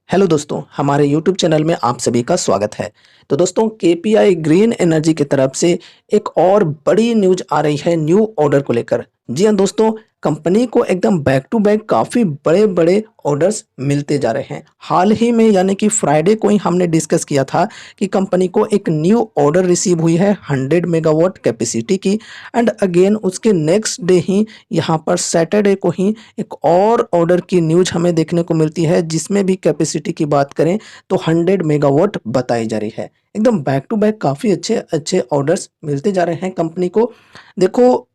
Hello दोस्तों, हमारे YouTube channel में आप सभी का स्वागत है। तो दोस्तों, केपीआई ग्रीन एनर्जी की तरफ से एक और बड़ी न्यूज आ रही है न्यू ऑर्डर को लेकर। जी हाँ दोस्तों, कंपनी को एकदम बैक टू बैक काफ़ी बड़े बड़े ऑर्डर्स मिलते जा रहे हैं। हाल ही में यानी कि फ्राइडे को ही हमने डिस्कस किया था कि कंपनी को एक न्यू ऑर्डर रिसीव हुई है 100 मेगावाट कैपेसिटी की। एंड अगेन उसके नेक्स्ट डे ही यहाँ पर सैटरडे को ही एक और ऑर्डर की न्यूज हमें देखने को मिलती है, जिसमें भी कैपेसिटी की बात करें तो 100 मेगावाट बताई जा रही है। एकदम बैक टू बैक काफ़ी अच्छे अच्छे ऑर्डर्स मिलते जा रहे हैं कंपनी को। देखो,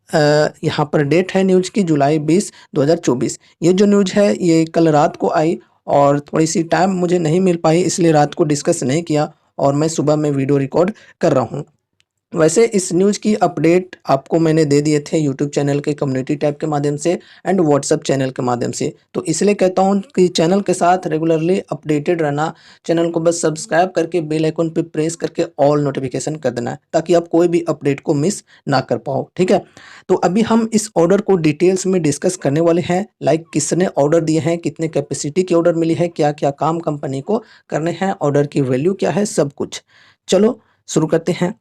यहाँ पर डेट है न्यूज की जुलाई 20 2024। ये जो न्यूज है ये कल रात को आई और थोड़ी सी टाइम मुझे नहीं मिल पाई, इसलिए रात को डिस्कस नहीं किया और मैं सुबह में वीडियो रिकॉर्ड कर रहा हूँ। वैसे इस न्यूज़ की अपडेट आपको मैंने दे दिए थे यूट्यूब चैनल के कम्युनिटी टैब के माध्यम से एंड व्हाट्सएप चैनल के माध्यम से। तो इसलिए कहता हूँ कि चैनल के साथ रेगुलरली अपडेटेड रहना। चैनल को बस सब्सक्राइब करके बेल आइकन पे प्रेस करके ऑल नोटिफिकेशन कर देना है, ताकि आप कोई भी अपडेट को मिस ना कर पाओ। ठीक है, तो अभी हम इस ऑर्डर को डिटेल्स में डिस्कस करने वाले हैं। लाइक किसने ऑर्डर दिए हैं, कितने कैपेसिटी की ऑर्डर मिली है, क्या क्या काम कंपनी को करने हैं, ऑर्डर की वैल्यू क्या है, सब कुछ। चलो शुरू करते हैं।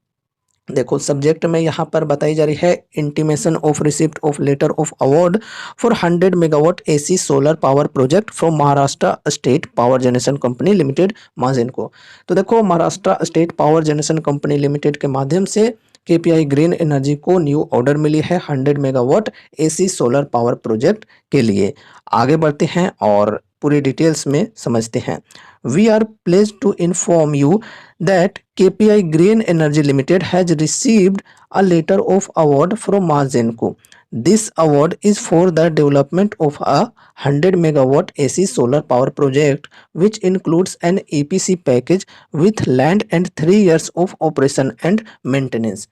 देखो, सब्जेक्ट में यहाँ पर बताई जा रही है intimation of receipt of letter of award for 100 megawatt AC solar power project from Maharashtra state power generation company limited Mahagenco. तो देखो, Maharashtra state power generation company limited के माध्यम से केपीआई ग्रीन एनर्जी को न्यू ऑर्डर मिली है 100 megawatt AC solar power project के लिए। आगे बढ़ते हैं और पूरी डिटेल्स में समझते हैं। We are pledged to inform you that KPI Green Energy Limited has received a letter of award from Mazenco. This award is for the development of a 100 megawatt AC solar power project, which includes an EPC package with land and 3 years of operation and maintenance.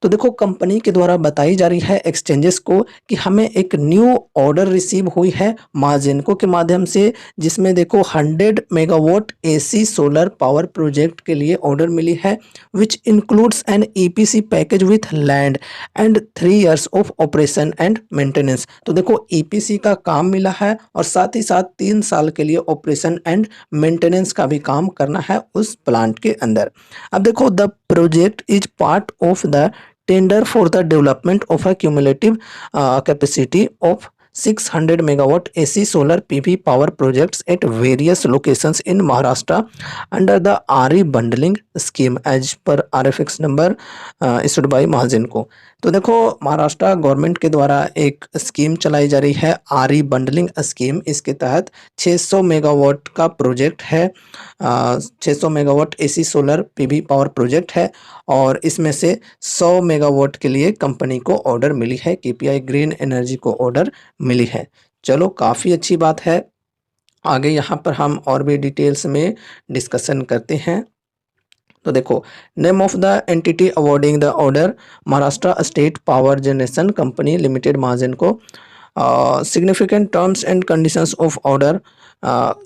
तो देखो, company के द्वारा बताई जा रही है exchanges को कि हमें एक न्यू ऑर्डर रिसीव हुई है मार्जिनको के माध्यम से, जिसमें देखो 100 megawatt AC solar power project के लिए ऑर्डर मिली है, which includes an EPC package with land and 3 years of operation and maintenance. तो देखो, ईपीसी का काम मिला है और साथ ही साथ 3 साल के लिए ऑपरेशन एंड मेंटेनेंस का भी काम करना है उस प्लांट के अंदर। अब देखो, the project is part of the tender for the development of a cumulative capacity of 600 megawatt AC solar PV power projects at various locations in Maharashtra under the RE bundling scheme as per RFX number issued by Mahagenco। तो देखो, Maharashtra government के द्वारा एक scheme चलाई जा रही है आरई bundling scheme. इसके तहत 600 मेगावाट का प्रोजेक्ट है, 600 megawatt AC solar PV power project है और इसमें से 100 मेगावाट के लिए कंपनी को ऑर्डर मिली है, केपीआई ग्रीन एनर्जी को ऑर्डर मिली है। चलो, काफ़ी अच्छी बात है। आगे यहाँ पर हम और भी डिटेल्स में डिस्कशन करते हैं। तो देखो, name of the entity awarding the order Maharashtra state power generation company limited Mahagenco. Significant terms and conditions of order.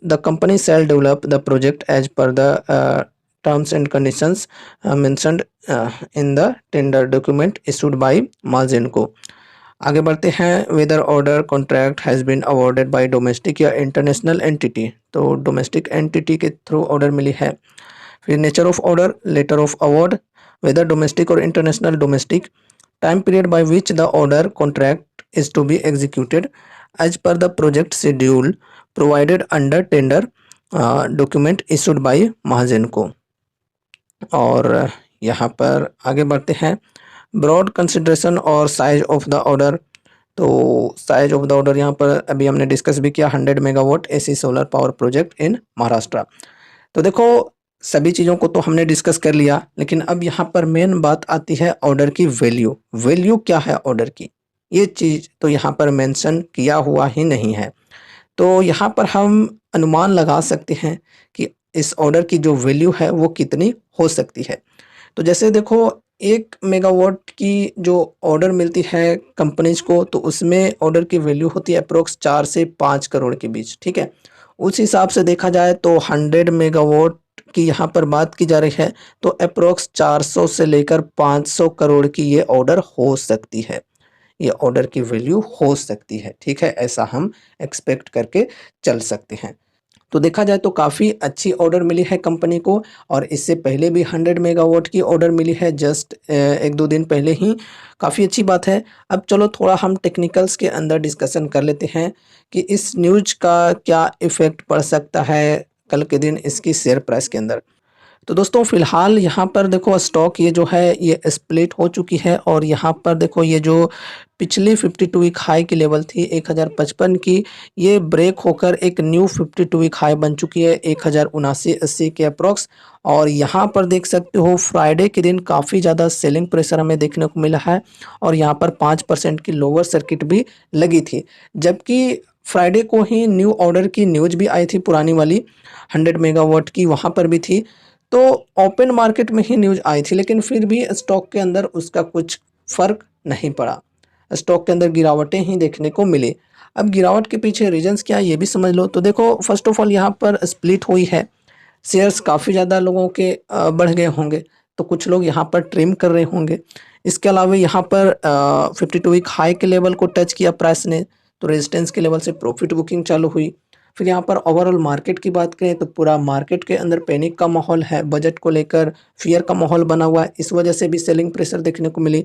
The company shall develop the project as per the terms and conditions mentioned in the tender document issued by Mazenco। आगे बढ़ते हैं। Whether order contract has been awarded by domestic या international entity. तो domestic entity के through order मिली है। फिर nature of order, letter of award, whether domestic और international. Domestic, time period by which the order contract is to be executed as per the project schedule provided under tender document issued by Mahagenco. और यहाँ पर आगे बढ़ते हैं। Broad consideration और size of the order. तो size of the order यहाँ पर अभी हमने डिस्कस भी किया, 100 megawatt AC solar power project in Maharashtra. तो देखो, सभी चीज़ों को तो हमने डिस्कस कर लिया, लेकिन अब यहाँ पर मेन बात आती है ऑर्डर की वैल्यू। वैल्यू क्या है ऑर्डर की, ये चीज़ तो यहाँ पर मेंशन किया हुआ ही नहीं है। तो यहाँ पर हम अनुमान लगा सकते हैं कि इस ऑर्डर की जो वैल्यू है वो कितनी हो सकती है। तो जैसे देखो, 1 मेगावाट की जो ऑर्डर मिलती है कंपनीज को, तो उसमें ऑर्डर की वैल्यू होती है अप्रोक्स 4 से 5 करोड़ के बीच। ठीक है, उस हिसाब से देखा जाए तो 100 मेगावाट की यहाँ पर बात की जा रही है, तो अप्रोक्स 400 से लेकर 500 करोड़ की ये ऑर्डर हो सकती है, ये ऑर्डर की वैल्यू हो सकती है। ठीक है, ऐसा हम एक्सपेक्ट करके चल सकते हैं। तो देखा जाए तो काफ़ी अच्छी ऑर्डर मिली है कंपनी को और इससे पहले भी 100 मेगावाट की ऑर्डर मिली है जस्ट 1-2 दिन पहले ही, काफ़ी अच्छी बात है। अब चलो थोड़ा हम टेक्निकल्स के अंदर डिस्कशन कर लेते हैं कि इस न्यूज़ का क्या इफ़ेक्ट पड़ सकता है कल के दिन इसकी शेयर प्राइस के अंदर। तो दोस्तों फ़िलहाल यहाँ पर देखो स्टॉक ये जो है ये स्प्लिट हो चुकी है और यहाँ पर देखो ये जो पिछली 52 वीक हाई की लेवल थी 1055 की, ये ब्रेक होकर एक न्यू 52 वीक हाई बन चुकी है 1079-80 के अप्रॉक्स। और यहाँ पर देख सकते हो फ्राइडे के दिन काफ़ी ज़्यादा सेलिंग प्रेशर हमें देखने को मिला है और यहाँ पर 5% की लोअर सर्किट भी लगी थी। जबकि फ्राइडे को ही न्यू ऑर्डर की न्यूज़ भी आई थी पुरानी वाली 100 मेगावाट की, वहाँ पर भी थी। तो ओपन मार्केट में ही न्यूज़ आई थी लेकिन फिर भी स्टॉक के अंदर उसका कुछ फ़र्क नहीं पड़ा। स्टॉक के अंदर गिरावटें ही देखने को मिली। अब गिरावट के पीछे रीज़न्स क्या है ये भी समझ लो। तो देखो फर्स्ट ऑफ ऑल यहाँ पर स्प्लिट हुई है, शेयर्स काफ़ी ज़्यादा लोगों के बढ़ गए होंगे, तो कुछ लोग यहाँ पर ट्रिम कर रहे होंगे। इसके अलावा यहाँ पर 52 वीक हाई के लेवल को टच किया प्राइस ने, तो रेजिस्टेंस के लेवल से प्रॉफिट बुकिंग चालू हुई। फिर यहाँ पर ओवरऑल मार्केट की बात करें तो पूरा मार्केट के अंदर पैनिक का माहौल है, बजट को लेकर फियर का माहौल बना हुआ है, इस वजह से भी सेलिंग प्रेशर देखने को मिली।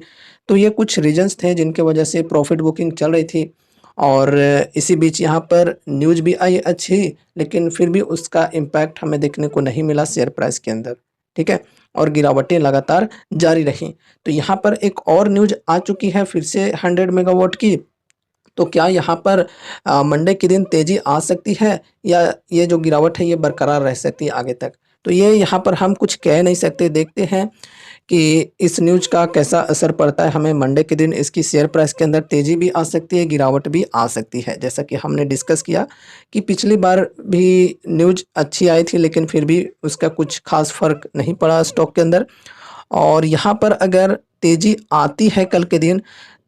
तो ये कुछ रीजंस थे जिनके वजह से प्रॉफिट बुकिंग चल रही थी और इसी बीच यहाँ पर न्यूज़ भी आई अच्छी, लेकिन फिर भी उसका इम्पैक्ट हमें देखने को नहीं मिला शेयर प्राइस के अंदर, ठीक है। और गिरावटें लगातार जारी रहीं। तो यहाँ पर एक और न्यूज़ आ चुकी है फिर से 100 मेगावाट की। तो क्या यहाँ पर मंडे के दिन तेज़ी आ सकती है या ये जो गिरावट है ये बरकरार रह सकती है आगे तक? तो ये यहाँ पर हम कुछ कह नहीं सकते, देखते हैं कि इस न्यूज़ का कैसा असर पड़ता है हमें। मंडे के दिन इसकी शेयर प्राइस के अंदर तेज़ी भी आ सकती है, गिरावट भी आ सकती है। जैसा कि हमने डिस्कस किया कि पिछली बार भी न्यूज़ अच्छी आई थी लेकिन फिर भी उसका कुछ ख़ास फ़र्क नहीं पड़ा स्टॉक के अंदर। और यहाँ पर अगर तेज़ी आती है कल के दिन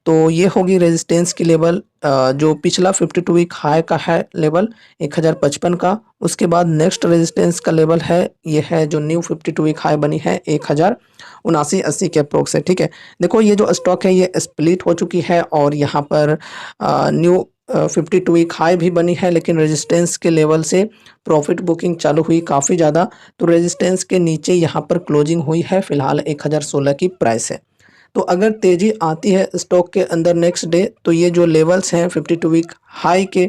तो ये होगी रेजिस्टेंस की लेवल जो पिछला 52 वीक हाई का है लेवल 1055 का। उसके बाद नेक्स्ट रेजिस्टेंस का लेवल है ये है जो न्यू 52 वीक हाई बनी है 1079-80 के अप्रोक्स है, ठीक है। देखो ये जो स्टॉक है ये स्प्लिट हो चुकी है और यहाँ पर न्यू 52 वीक हाई भी बनी है लेकिन रेजिस्टेंस के लेवल से प्रॉफिट बुकिंग चालू हुई काफ़ी ज़्यादा। तो रेजिस्टेंस के नीचे यहाँ पर क्लोजिंग हुई है, फिलहाल 1016 की प्राइस है। तो अगर तेज़ी आती है स्टॉक के अंदर नेक्स्ट डे तो ये जो लेवल्स हैं 52 वीक हाई के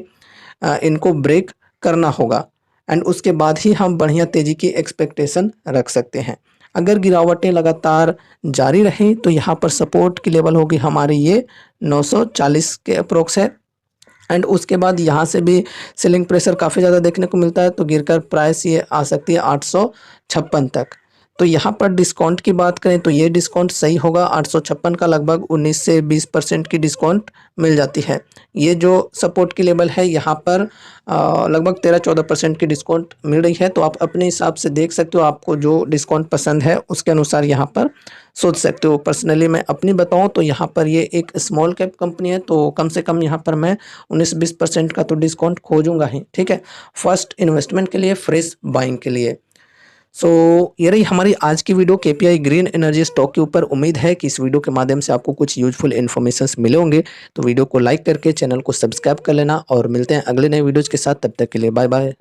इनको ब्रेक करना होगा एंड उसके बाद ही हम बढ़िया तेज़ी की एक्सपेक्टेशन रख सकते हैं। अगर गिरावटें लगातार जारी रहें तो यहाँ पर सपोर्ट की लेवल होगी हमारी ये 940 के अप्रोक्स है एंड उसके बाद यहाँ से भी सेलिंग प्रेशर काफ़ी ज़्यादा देखने को मिलता है तो गिरकर प्राइस ये आ सकती है 856 तक। तो यहाँ पर डिस्काउंट की बात करें तो ये डिस्काउंट सही होगा, 856 का लगभग 19 से 20% की डिस्काउंट मिल जाती है। ये जो सपोर्ट की लेवल है यहाँ पर लगभग 13-14% की डिस्काउंट मिल रही है। तो आप अपने हिसाब से देख सकते हो, आपको जो डिस्काउंट पसंद है उसके अनुसार यहाँ पर सोच सकते हो। पर्सनली मैं अपनी बताऊँ तो यहाँ पर ये एक स्मॉल कैप कंपनी है तो कम से कम यहाँ पर मैं 19-20% का तो डिस्काउंट खोजूंगा ही, ठीक है, फर्स्ट इन्वेस्टमेंट के लिए, फ्रेश बाइंग के लिए। सो ये रही हमारी आज की video KPI green energy stock के ऊपर। उम्मीद है कि इस वीडियो के माध्यम से आपको कुछ यूजफुल इन्फॉर्मेशंस मिले होंगे। तो वीडियो को लाइक करके चैनल को सब्सक्राइब कर लेना और मिलते हैं अगले नए वीडियोज़ के साथ। तब तक के लिए बाय बाय।